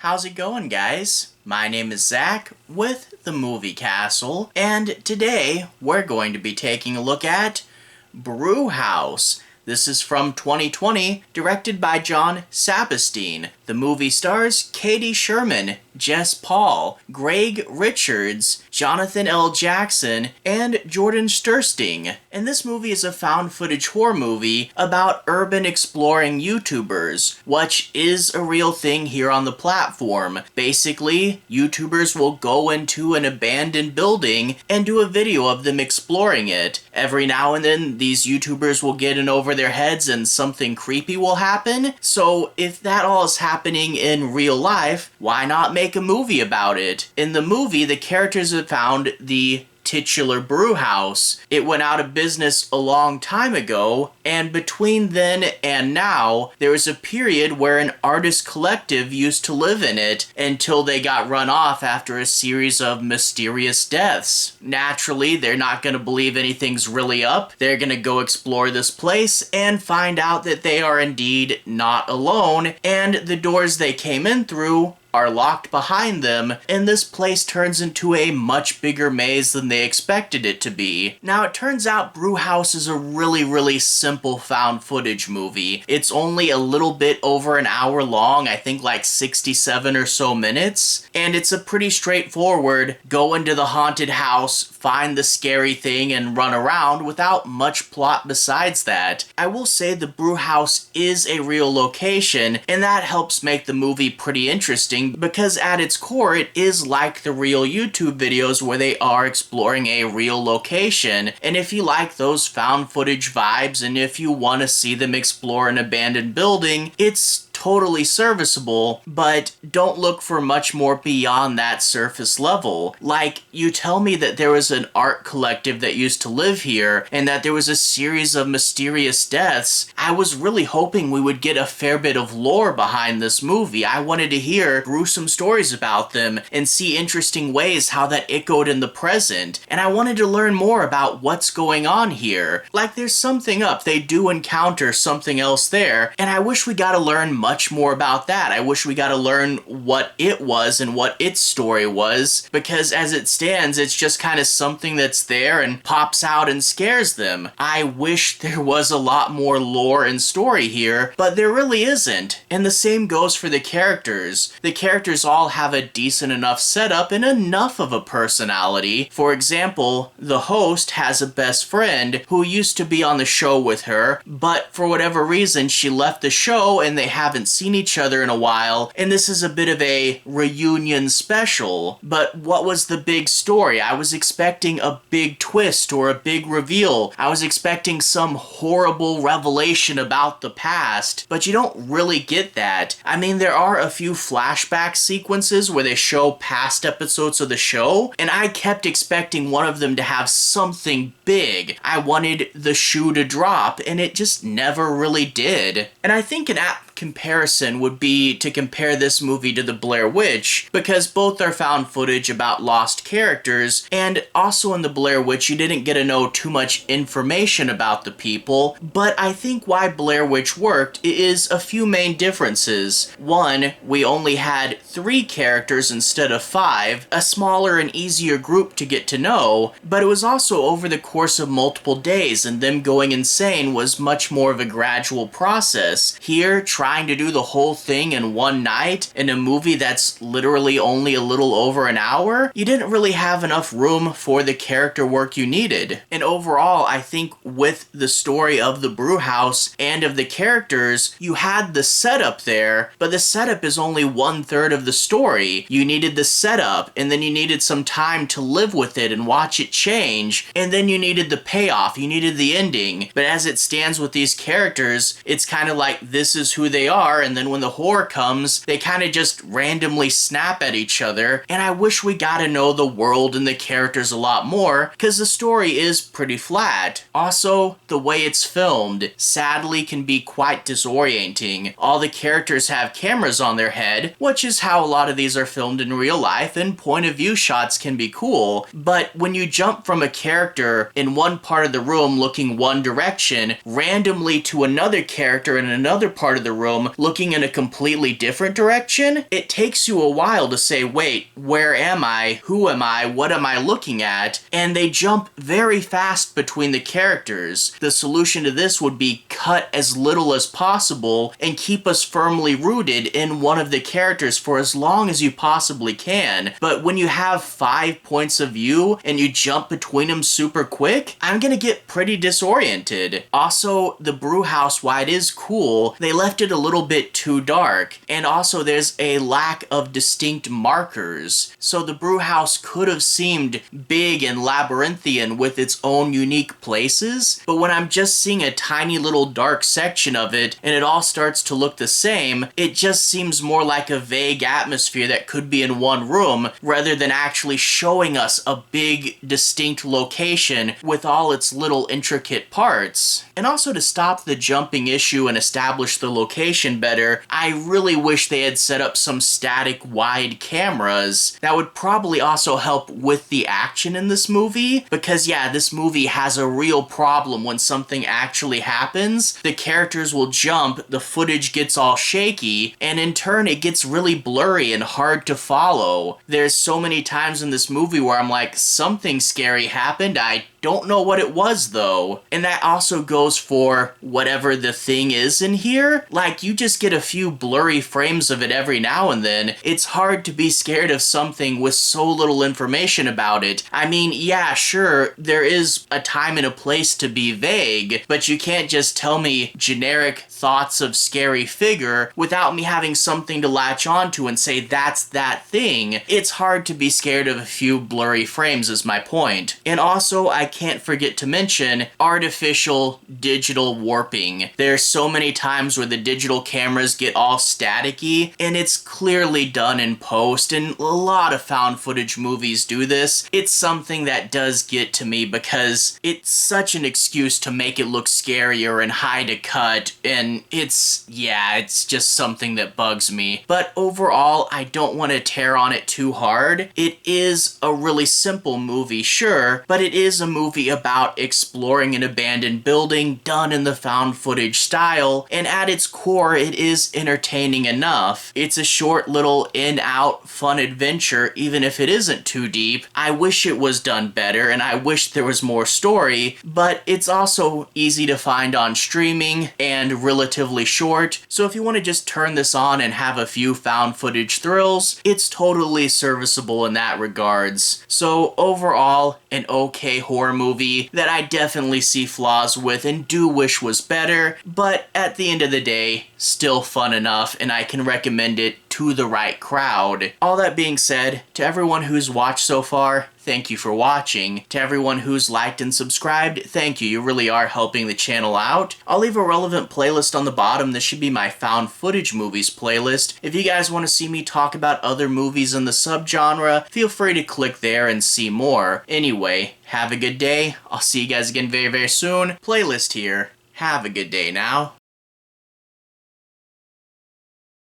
How's it going, guys? My name is Zach with the Movie Castle, and today we're going to be taking a look at Brew House. This is from 2020, directed by John Sabatine. The movie stars Katie Schurman, Jess Paul, Greg Richards, Johnathan L. Jackson, and Jordan Streussnig. And this movie is a found footage horror movie about urban exploring YouTubers, which is a real thing here on the platform. Basically, YouTubers will go into an abandoned building and do a video of them exploring it. Every now and then, these YouTubers will get in over their heads and something creepy will happen. So if that all is happening in real life, why not make a movie about it? In the movie, the characters have found the titular brew house. It went out of business a long time ago, and between then and now, there was a period where an artist collective used to live in it until they got run off after a series of mysterious deaths. Naturally, they're not going to believe anything's really up. They're going to go explore this place and find out that they are indeed not alone, and the doors they came in through are locked behind them, and this place turns into a much bigger maze than they expected it to be. Now, it turns out Brew House is a really simple found footage movie. It's only a little bit over an hour long, I think like 67 or so minutes, and it's a pretty straightforward go into the haunted house, find the scary thing, and run around without much plot besides that. I will say the Brew House is a real location, and that helps make the movie pretty interesting because at its core it is like the real YouTube videos where they are exploring a real location. And if you like those found footage vibes and if you want to see them explore an abandoned building, it's totally serviceable, but don't look for much more beyond that surface level. Like, you tell me that there was an art collective that used to live here and that there was a series of mysterious deaths. I was really hoping we would get a fair bit of lore behind this movie. I wanted to hear gruesome stories about them and see interesting ways how that echoed in the present. And I wanted to learn more about what's going on here. Like, there's something up. They do encounter something else there, and I wish we got to learn much more about that. I wish we got to learn what it was and what its story was, because as it stands, it's just kind of something that's there and pops out and scares them. I wish there was a lot more lore and story here, but there really isn't. And the same goes for the characters. The characters all have a decent enough setup and enough of a personality. For example, the host has a best friend who used to be on the show with her, but for whatever reason, she left the show and they haven't seen each other in a while, and this is a bit of a reunion special. But what was the big story? I was expecting a big twist or a big reveal. I was expecting some horrible revelation about the past, but you don't really get that. I mean, there are a few flashback sequences where they show past episodes of the show, and I kept expecting one of them to have something big. I wanted the shoe to drop, and it just never really did. And I think an apt comparison would be to compare this movie to The Blair Witch, because both are found footage about lost characters, and also in The Blair Witch you didn't get to know too much information about the people, but I think why Blair Witch worked is a few main differences. One, we only had 3 characters instead of 5, a smaller and easier group to get to know, but it was also over the course of multiple days, and them going insane was much more of a gradual process. Here, trying to do the whole thing in one night in a movie that's literally only a little over an hour, you didn't really have enough room for the character work you needed. And overall, I think with the story of the brew house and of the characters, you had the setup there, but the setup is only 1/3 of the story. You needed the setup, and then you needed some time to live with it and watch it change, and then you needed the payoff, you needed the ending. But as it stands with these characters, it's kind of like this is who they are, and then when the horror comes, they kind of just randomly snap at each other, and I wish we got to know the world and the characters a lot more, because the story is pretty flat. Also, the way it's filmed, sadly, can be quite disorienting. All the characters have cameras on their head, which is how a lot of these are filmed in real life, and point of view shots can be cool, but when you jump from a character in one part of the room looking one direction, randomly to another character in another part of the room room looking in a completely different direction, it takes you a while to say, wait, where am I? Who am I? What am I looking at? And they jump very fast between the characters. The solution to this would be cut as little as possible and keep us firmly rooted in one of the characters for as long as you possibly can. But when you have 5 points of view and you jump between them super quick, I'm gonna get pretty disoriented. Also, the brew house, while it is cool, they left it a little bit too dark. And also there's a lack of distinct markers. So the brew house could have seemed big and labyrinthian with its own unique places, but when I'm just seeing a tiny little dark section of it and it all starts to look the same, it just seems more like a vague atmosphere that could be in one room rather than actually showing us a big distinct location with all its little intricate parts. And also, to stop the jumping issue and establish the location better, I really wish they had set up some static wide cameras. That would probably also help with the action in this movie, because yeah, this movie has a real problem when something actually happens. The characters will jump, the footage gets all shaky, and in turn it gets really blurry and hard to follow. There's so many times in this movie where I'm like, something scary happened, I don't know what it was though. And that also goes for whatever the thing is in here. Like, you just get a few blurry frames of it every now and then. It's hard to be scared of something with so little information about it. I mean, yeah, sure, there is a time and a place to be vague, but you can't just tell me generic thoughts of scary figure without me having something to latch onto and say that's that thing. It's hard to be scared of a few blurry frames is my point. And also, I can't forget to mention artificial digital warping. There's so many times where the digital cameras get all staticky, and it's clearly done in post, and a lot of found footage movies do this. It's something that does get to me because it's such an excuse to make it look scarier and hide a cut, and it's just something that bugs me. But overall, I don't want to tear on it too hard. It is a really simple movie, sure, but it is a movie about exploring an abandoned building done in the found footage style, and at its core, it is entertaining enough. It's a short little in-out fun adventure, even if it isn't too deep. I wish it was done better, and I wish there was more story, but it's also easy to find on streaming and relatively short, so if you want to just turn this on and have a few found footage thrills, it's totally serviceable in that regards. So overall, an okay horror movie that I definitely see flaws with and do wish was better, but at the end of the day, still fun enough, and I can recommend it to the right crowd. All that being said, to everyone who's watched so far, thank you for watching. To everyone who's liked and subscribed, thank you. You really are helping the channel out. I'll leave a relevant playlist on the bottom. This should be my found footage movies playlist. If you guys want to see me talk about other movies in the subgenre, feel free to click there and see more. Anyway, have a good day. I'll see you guys again very, very soon. Playlist here. Have a good day now.